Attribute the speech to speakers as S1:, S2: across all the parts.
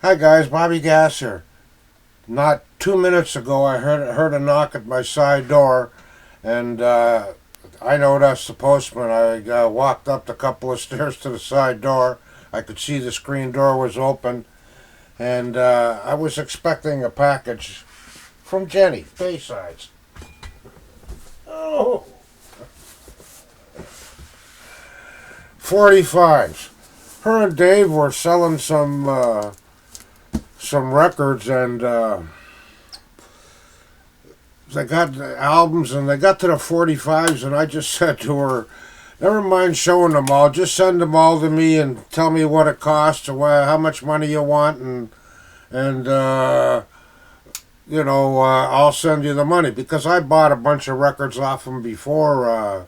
S1: Hi guys, Bobby Gasser. Not 2 minutes ago, I heard a knock at my side door, and I know that's the postman. I walked up the couple of stairs to the side door. I could see the screen door was open, and I was expecting a package from Jenny Baysides. Oh, 45s. Her and Dave were selling some records, and they got the albums, and they got to the 45s, and I just said to her, never mind showing them all, just send them all to me and tell me what it costs or how much money you want, and I'll send you the money, because I bought a bunch of records off them before, a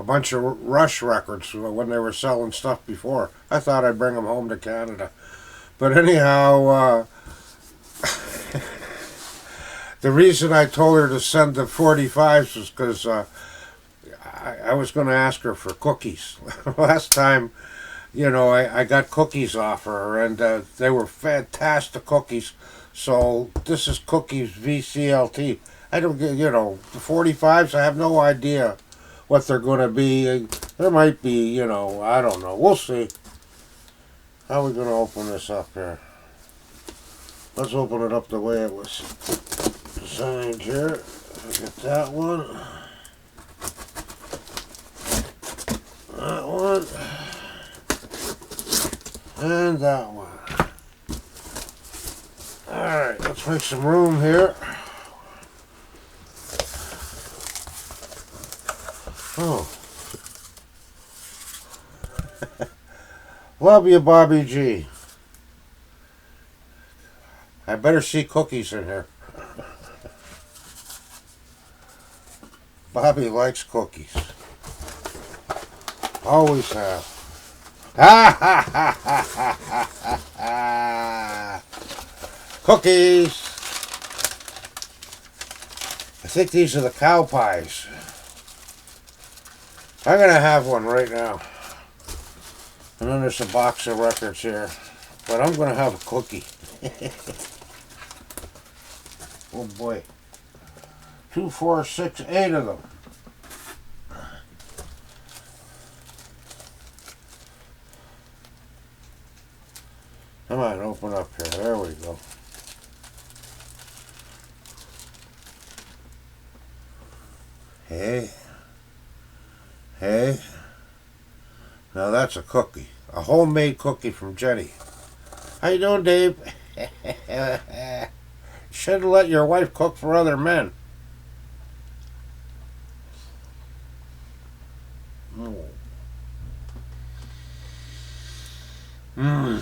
S1: bunch of Rush records when they were selling stuff before. I thought I'd bring them home to Canada. But anyhow, the reason I told her to send the 45s was because I was going to ask her for cookies. Last time, I got cookies off her, and they were fantastic cookies. So this is cookies VCLT. I don't get, the 45s, I have no idea what they're going to be. There might be, I don't know. We'll see. How are we going to open this up here? Let's open it up the way it was designed here. Get that one. That one. And that one. Alright, let's make some room here. Oh. Love you, Bobby G. I better see cookies in here. Bobby likes cookies. Always have. Ha ha ha ha ha ha ha. Cookies. I think these are the cow pies. I'm gonna have one right now. And then there's a box of records here. But I'm gonna have a cookie. Oh boy. 2, 4, 6, 8 of them. Come on, open up here. There we go. Hey. Hey. Now that's a cookie. A homemade cookie from Jenny. How you doing, Dave? Should let your wife cook for other men. Oh. Mm.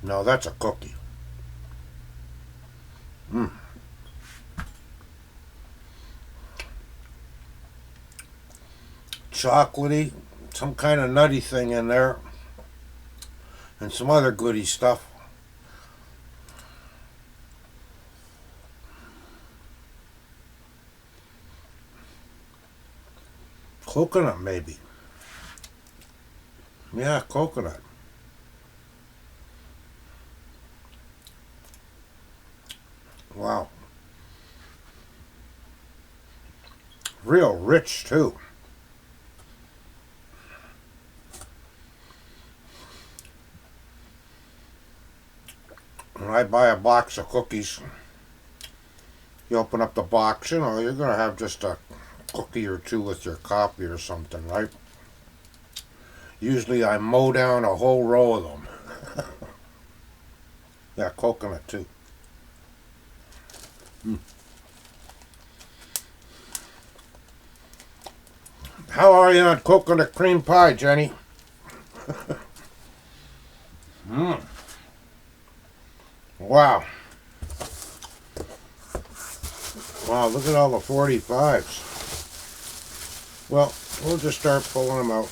S1: No, that's a cookie. Mm. Chocolatey, some kind of nutty thing in there, and some other goody stuff. Coconut, maybe. Yeah, coconut. Wow. Real rich, too. When I buy a box of cookies, you open up the box, you're going to have just a cookie or two with your coffee or something, right? Usually I mow down a whole row of them. Yeah, coconut, too. Mm. How are you on coconut cream pie, Jenny? Mm. Wow. Wow, look at all the 45s. Well, we'll just start pulling them out.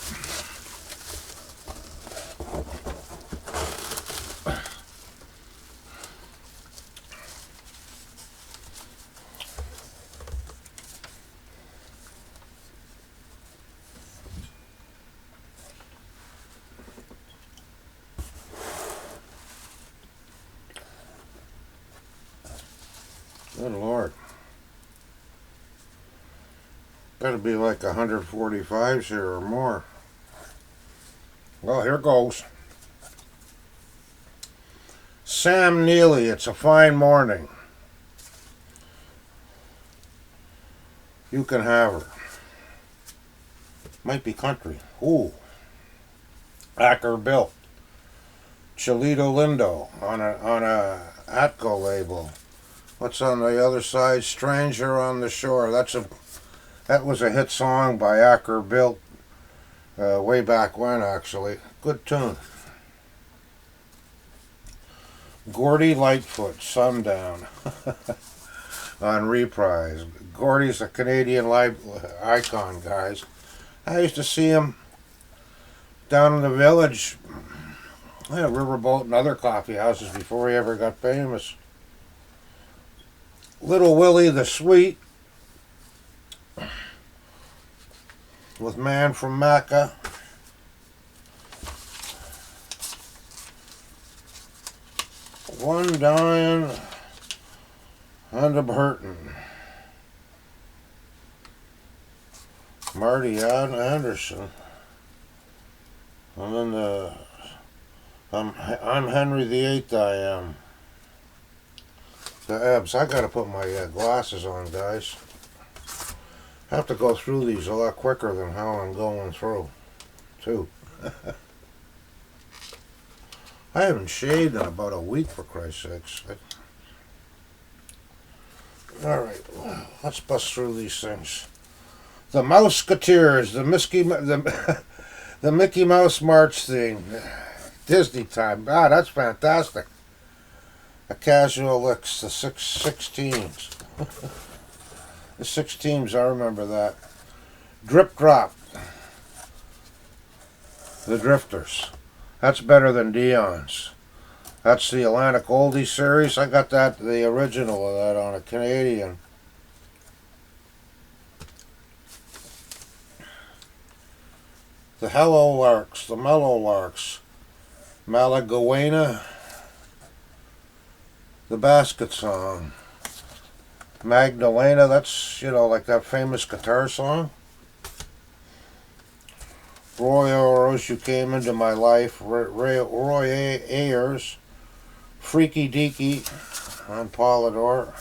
S1: Gotta be like 145s here or more. Well, here goes. Sam Neely, It's a Fine Morning. You can have her. Might be country. Ooh. Acker Bill. Cholito Lindo on a Atco label. What's on the other side? Stranger on the Shore. That was a hit song by Acker Bill way back when, actually. Good tune. Gordy Lightfoot, Sundown, on Reprise. Gordy's a Canadian icon, guys. I used to see him down in the village, Riverboat and other coffee houses before he ever got famous. Little Willie the Sweet, with Man from Macca. One dying and a hurtin'. Marty Anderson. And then I'm Henry VIII, I am. The Ebbs. I gotta put my glasses on, guys. I have to go through these a lot quicker than how I'm going through, too. I haven't shaved in about a week, for Christ's sakes. Alright, let's bust through these things. The Mouseketeers, the Mickey Mouse March theme. Disney time. Ah, that's fantastic. A Casual Licks, the six teams. The 6 teams, I remember that. Drip Drop. The Drifters. That's better than Dion's. That's the Atlantic Oldie series. I got the original of that on a Canadian. The Hello Larks, the Mellow Larks. Malaguena. The Basket Song. Magdalena, that's, like that famous guitar song. Roy Ayers, You Came Into My Life. Roy Ayers. Freaky Deaky on Polydor.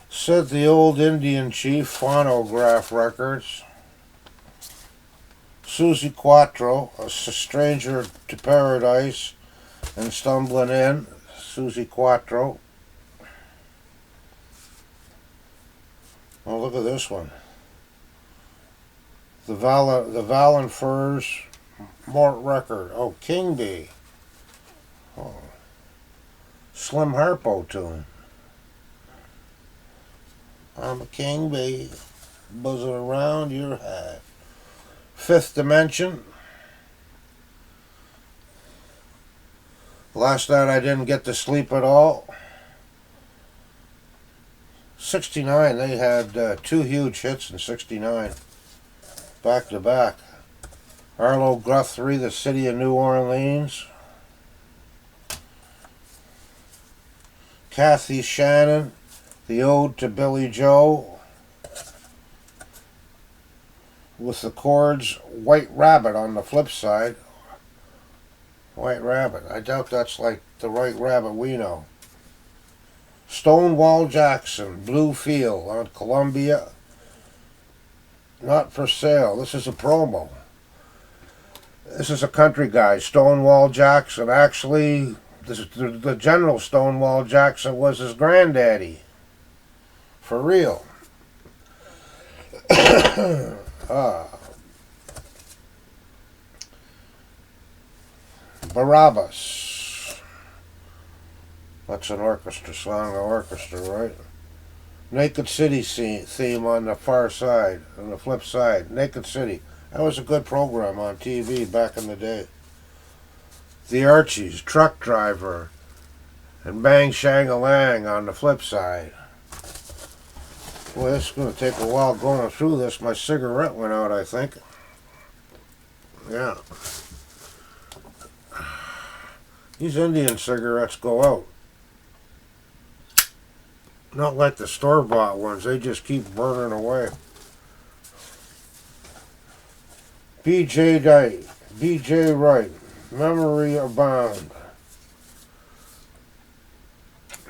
S1: Said the Old Indian Chief, Phonograph Records. Susie Quattro, A Stranger to Paradise and Stumbling In, Susie Quattro. Oh, look at this one. The Valen Furs Mort record. Oh, King Bee. Oh. Slim Harpo tune. I'm a king bee, buzzing around your hat. Fifth Dimension. Last night I didn't get to sleep at all. 69, they had 2 huge hits in 69. Back to back. Arlo Guthrie, The City of New Orleans. Kathy Shannon, The Ode to Billy Joe. With the chords White Rabbit on the flip side. White Rabbit. I doubt that's like the White Rabbit we know. Stonewall Jackson, Blue Field on Columbia. Not for sale. This is a promo. This is a country guy, Stonewall Jackson. Actually, the General Stonewall Jackson was his granddaddy. For real. Barabbas. That's an orchestra song, an orchestra, right? Naked City theme on the far side, on the flip side. Naked City. That was a good program on TV back in the day. The Archies, Truck Driver, and Bang Shang-a-Lang on the flip side. Boy, this is going to take a while going through this. My cigarette went out, I think. Yeah. These Indian cigarettes go out. Not like the store-bought ones. They just keep burning away. B.J. Wright, Memory Abound.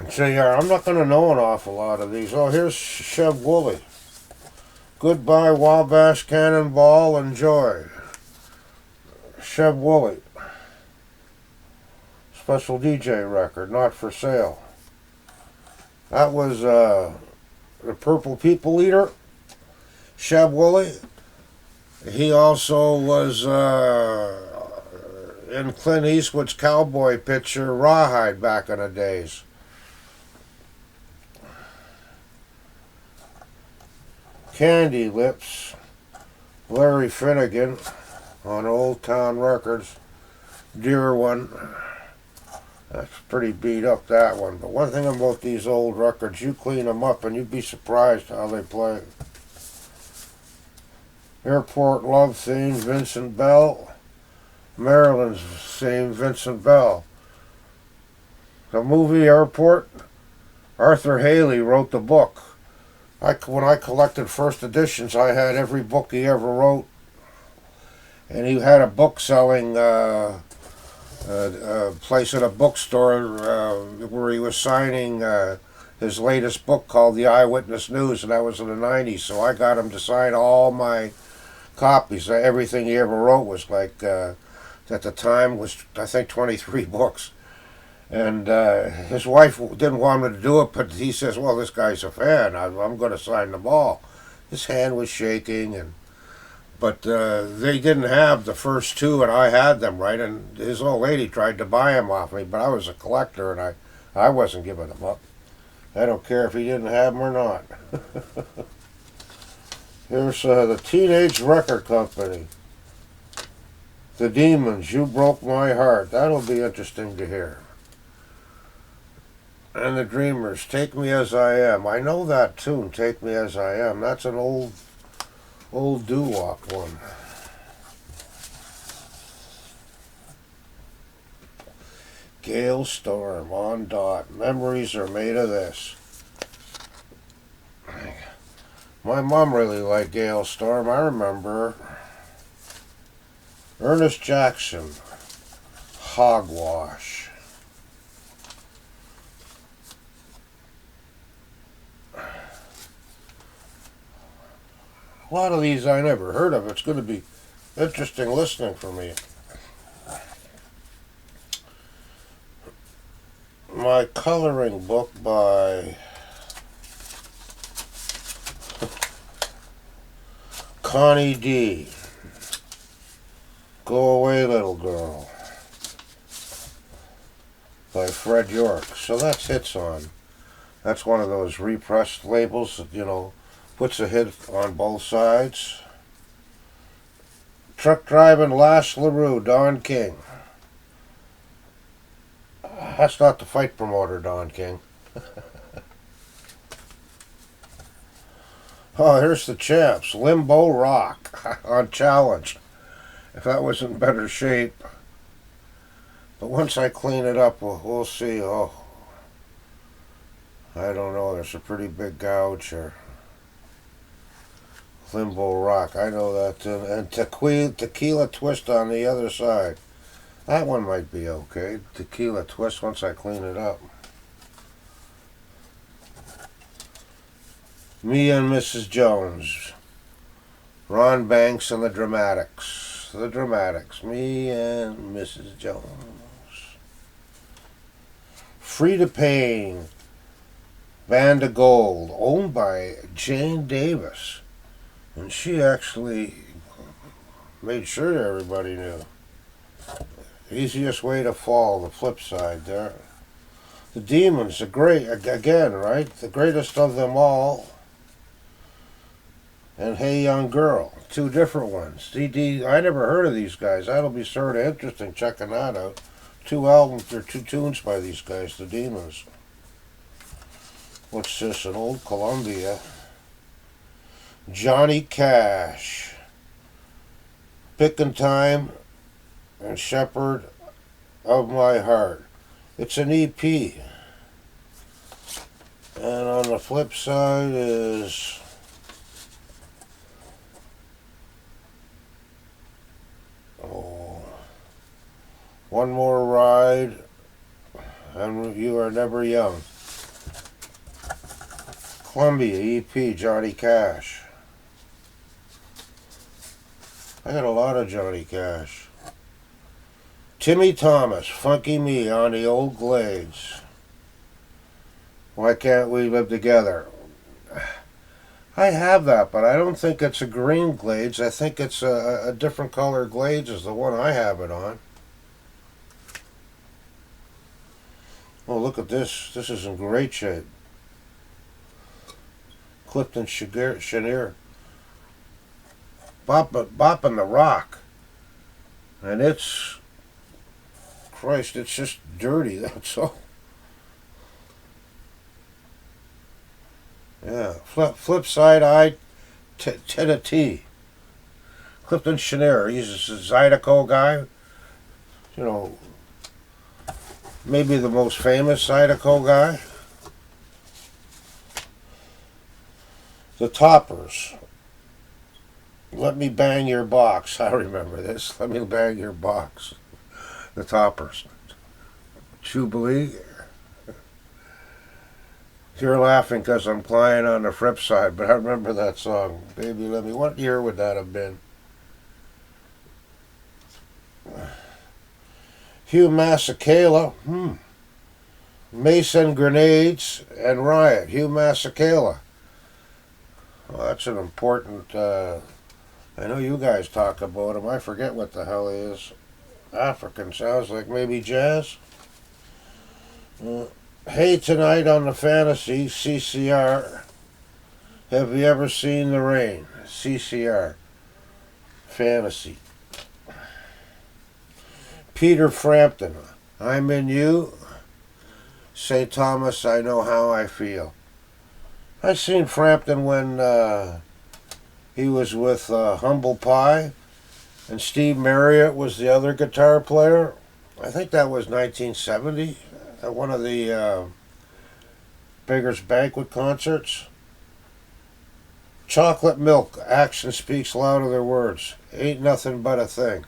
S1: So yeah, I'm not going to know an awful lot of these. Oh, here's Chev Woolley. Goodbye Wabash Cannonball and Joy. Chev Woolley. Special DJ record, not for sale. That was the Purple People Eater, Chev Woolley. He also was in Clint Eastwood's cowboy picture Rawhide back in the days. Candy Lips, Larry Finnegan on Old Town Records. Dear one. That's pretty beat up, that one. But one thing about these old records, you clean them up and you'd be surprised how they play. Airport Love Theme, Vincent Bell. Maryland's theme, Vincent Bell. The movie Airport, Arthur Haley wrote the book. When I collected first editions, I had every book he ever wrote. And he had a book selling place at a bookstore where he was signing his latest book called The Eyewitness News, and that was in the 90s. So I got him to sign all my copies. Everything he ever wrote was like, at the time, was I think 23 books. And his wife didn't want him to do it, but he says, well, this guy's a fan. I'm going to sign them all. His hand was shaking, but they didn't have the first two, and I had them, right? And his old lady tried to buy them off me, but I was a collector, and I wasn't giving them up. I don't care if he didn't have them or not. Here's the Teenage Record Company. The Demons, You Broke My Heart. That'll be interesting to hear. And the Dreamers, Take Me As I Am. I know that tune, Take Me As I Am. That's an old doo-wop one. Gale Storm, On Dot. Memories Are Made of This. My mom really liked Gale Storm. I remember her. Ernest Jackson, Hogwash. A lot of these I never heard of. It's going to be interesting listening for me. My coloring book by Connie D. Go Away Little Girl by Fred York. So that's Hits On. That's one of those repressed labels that, puts a hit on both sides. Truck Driving Lash LaRue, Don King. That's not the fight promoter, Don King. Oh, here's the Champs, Limbo Rock on Challenge. If that was in better shape. But once I clean it up, we'll see. Oh, I don't know. There's a pretty big gouge here. Limbo Rock, I know that too. And Tequila Twist on the other side. That one might be okay. Tequila Twist once I clean it up. Me and Mrs. Jones. Ron Banks and the Dramatics. The Dramatics. Me and Mrs. Jones. Frida Payne. Band of Gold. Owned by Jane Davis. And she actually made sure everybody knew. Easiest Way to Fall, the flip side there. The Demons, again, right? The greatest of them all. And Hey Young Girl, two different ones. I never heard of these guys. That'll be sort of interesting checking that out. Two albums or two tunes by these guys, the Demons. What's this? An old Columbia. Johnny Cash, Pickin' Time, and Shepherd of My Heart. It's an EP. And on the flip side is One More Ride and You Are Never Young. Columbia EP, Johnny Cash. I got a lot of Johnny Cash. Timmy Thomas, Funky Me on the Old Glades. Why Can't We Live Together? I have that, but I don't think it's a green Glades. I think it's a different color Glades is the one I have it on. Oh, look at this. This is in great shape. Clifton Chenier. Bopping the Rock. And it's... Christ, it's just dirty, that's all. Yeah, flip side eye, T. Clifton Chenier, he's a Zydeco guy. You know, maybe the most famous Zydeco guy. The Toppers. Let Me Bang Your Box. I remember this. Let Me Bang Your Box. The Toppers. Jubilee. You're laughing because I'm playing on the flip side, but I remember that song. Baby, let me. What year would that have been? Hugh Masekela. Mason Grenades and Riot. Hugh Masekela. Well, that's an important... I know you guys talk about him. I forget what the hell he is. African sounds like maybe jazz. Hey Tonight on the Fantasy, CCR. Have You Ever Seen the Rain? CCR. Fantasy. Peter Frampton. I'm in You. St. Thomas, I Know How I Feel. I seen Frampton when he was with Humble Pie, and Steve Marriott was the other guitar player. I think that was 1970 at one of the Beggar's Banquet concerts. Chocolate Milk, action speaks louder than words. Ain't Nothing But a Thing.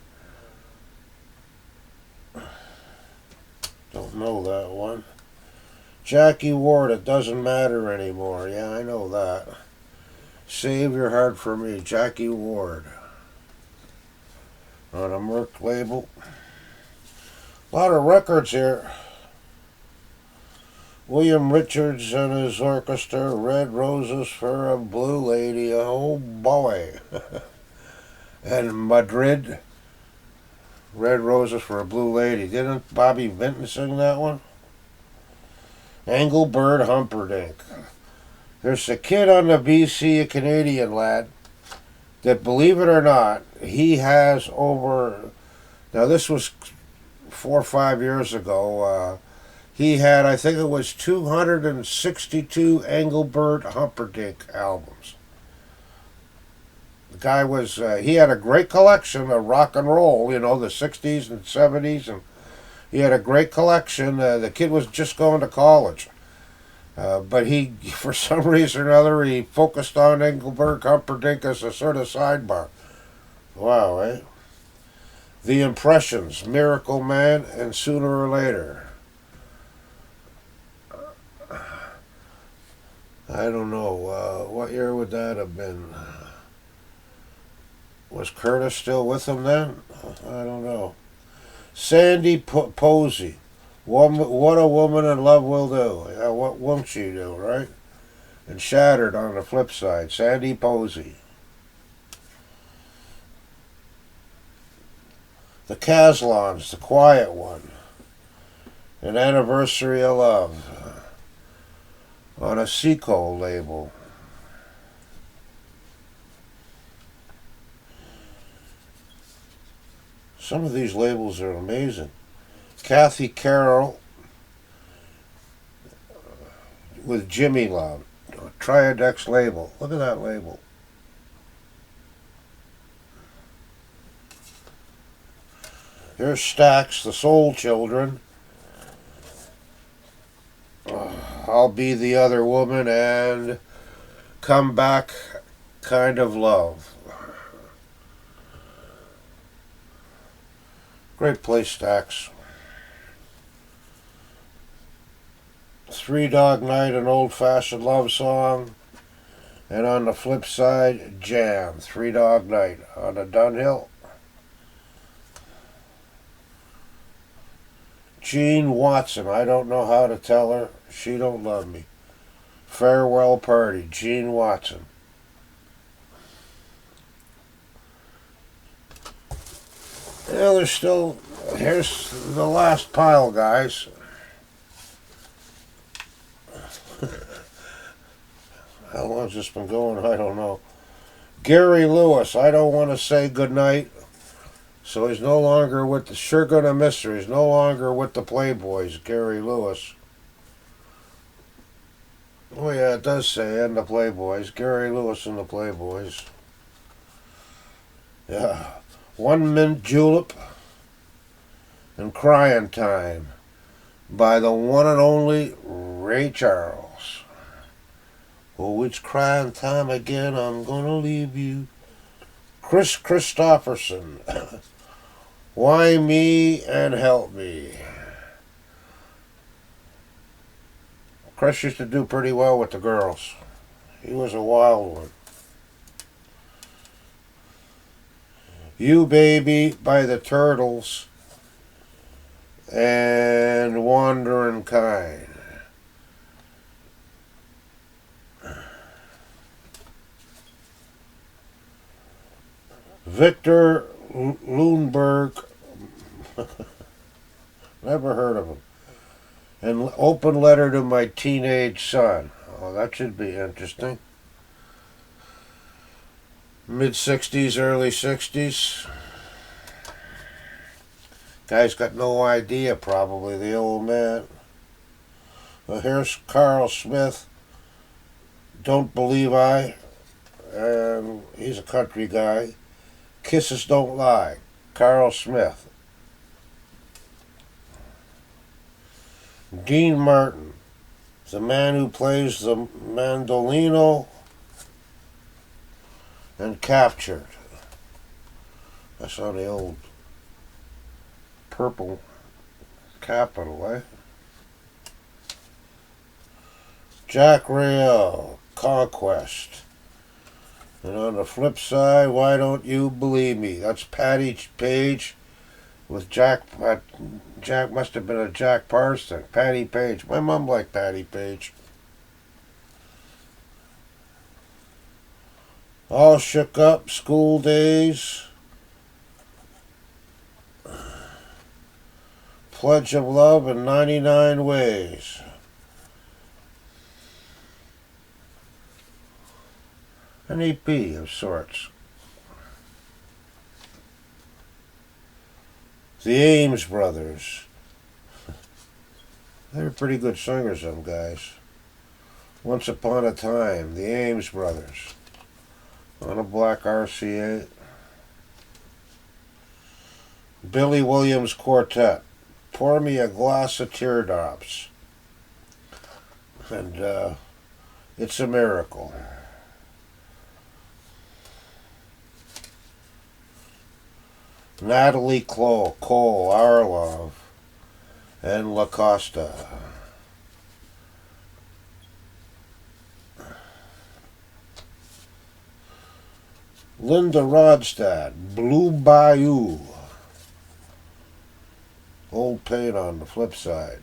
S1: Don't know that one. Jackie Ward, It Doesn't Matter Anymore. Yeah, I know that. Save Your Heart for Me, Jackie Ward. On a Merc label. A lot of records here. William Richards and his orchestra, Red Roses for a Blue Lady, oh boy. And Madrid, Red Roses for a Blue Lady. Didn't Bobby Vinton sing that one? Engelbert Humperdinck. There's a kid on the BC, a Canadian lad, that, believe it or not, he has over... Now, this was 4 or 5 years ago. He had, I think it was 262 Engelbert Humperdinck albums. The guy was... he had a great collection of rock and roll, you know, the 60s and 70s, and he had a great collection. The kid was just going to college. But he, for some reason or other, he focused on Engelbert Humperdinck as a sort of sidebar. Wow, eh? The Impressions, Miracle Man, and Sooner or Later. I don't know. What year would that have been? Was Curtis still with him then? I don't know. Sandy Posey. What a Woman in Love Will Do. What won't she do, right? And Shattered on the flip side. Sandy Posey. The Caslons, The Quiet One. An Anniversary of Love. On a Seco label. Some of these labels are amazing. Kathy Carroll with Jimmy Love. Triadex label. Look at that label. Here's Stax, The Soul Children. I'll Be the Other Woman, and Come Back Kind of Love. Great play stacks. Three Dog Night, an old-fashioned love song. And on the flip side, Jam, Three Dog Night on the Dunhill. Gene Watson, I don't know how to tell her she don't love me. Farewell Party, Gene Watson. Yeah, there's still, here's the last pile, guys. How long's this been going? I don't know. Gary Lewis, I don't want to say goodnight. So he's no longer with the Sure Gonna Miss Her. He's no longer with the Playboys, Gary Lewis. Oh yeah, it does say, and the Playboys. Gary Lewis and the Playboys. Yeah. One Mint Julep and Crying Time by the one and only Ray Charles. Oh, it's crying time again, I'm gonna leave you. Chris Christopherson. Why Me and Help Me. Chris used to do pretty well with the girls. He was a wild one. You Baby by the Turtles and Wandering Kind. Victor Lundberg, never heard of him. An Open Letter to My Teenage Son. Oh, that should be interesting. Mid-60s, early 60s. Guy's got no idea, probably, the old man. Well, here's Carl Smith, Don't Believe I. And he's a country guy. Kisses Don't Lie, Carl Smith. Dean Martin, the man who plays the mandolino and Captured. That's on the old purple Capitol, eh? Jack Rael, Conquest. And on the flip side, Why Don't You Believe Me? That's Patty Page with Jack. Jack must have been a Jack Parsons. Patty Page. My mom liked Patty Page. All Shook Up, School Days. Pledge of Love in 99 Ways. An EP of sorts. The Ames Brothers. They're pretty good singers, them guys. Once Upon a Time, the Ames Brothers. On a black RCA. Billy Williams Quartet. Pour Me a Glass of Teardrops. And It's a Miracle. Natalie Cole, Our Love, and La Costa. Linda Ronstadt, Blue Bayou. Old Pain on the flip side.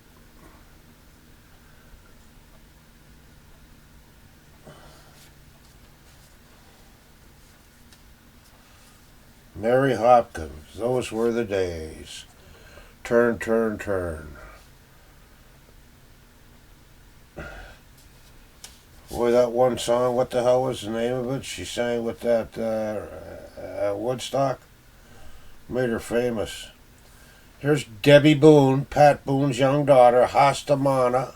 S1: Mary Hopkins, Those Were the Days. Turn, Turn, Turn. Boy, that one song, what the hell was the name of it? She sang with that Woodstock. Made her famous. Here's Debbie Boone, Pat Boone's young daughter, Hasta Mana.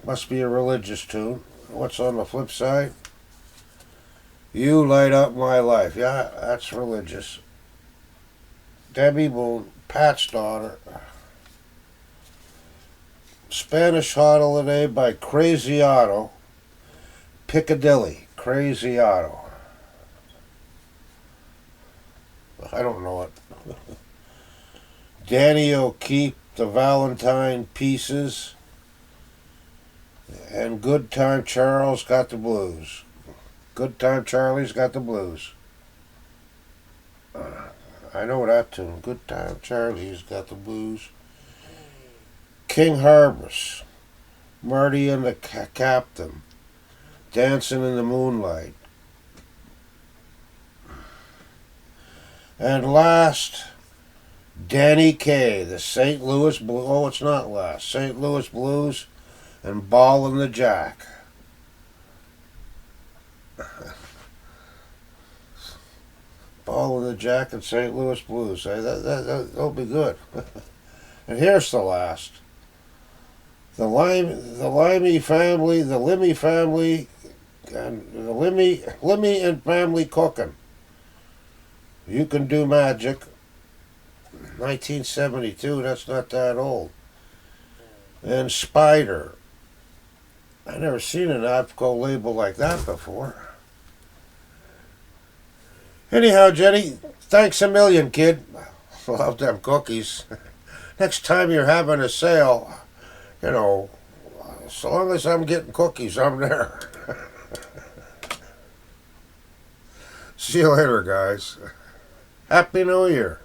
S1: Must be a religious tune. What's on the flip side? You Light Up My Life. Yeah, that's religious. Debbie Boone, Pat's daughter. Spanish Holiday by Crazy Otto. Piccadilly. Crazy Otto. I don't know it. Danny O'Keefe, The Valentine Pieces. And Good Time Charles Got the Blues. Good Time Charlie's Got the Blues. I know that tune. Good Time Charlie's Got the Blues. King Harvest. Marty and the Captain. Dancing in the Moonlight. And last, Danny Kaye, the St. Louis Blues. Oh, it's not last. St. Louis Blues and Ballin' the Jack. Ballin' the Jack and St. Louis Blues. That'll be good. And here's the last. The Limey family, the Limmy family, and the Limmy and family cooking. You Can Do Magic. 1972, that's not that old. And Spider. I never seen an APCO label like that before. Anyhow, Jenny, thanks a million, kid. Love them cookies. Next time you're having a sale, you know, so long as I'm getting cookies, I'm there. See you later, guys. Happy New Year.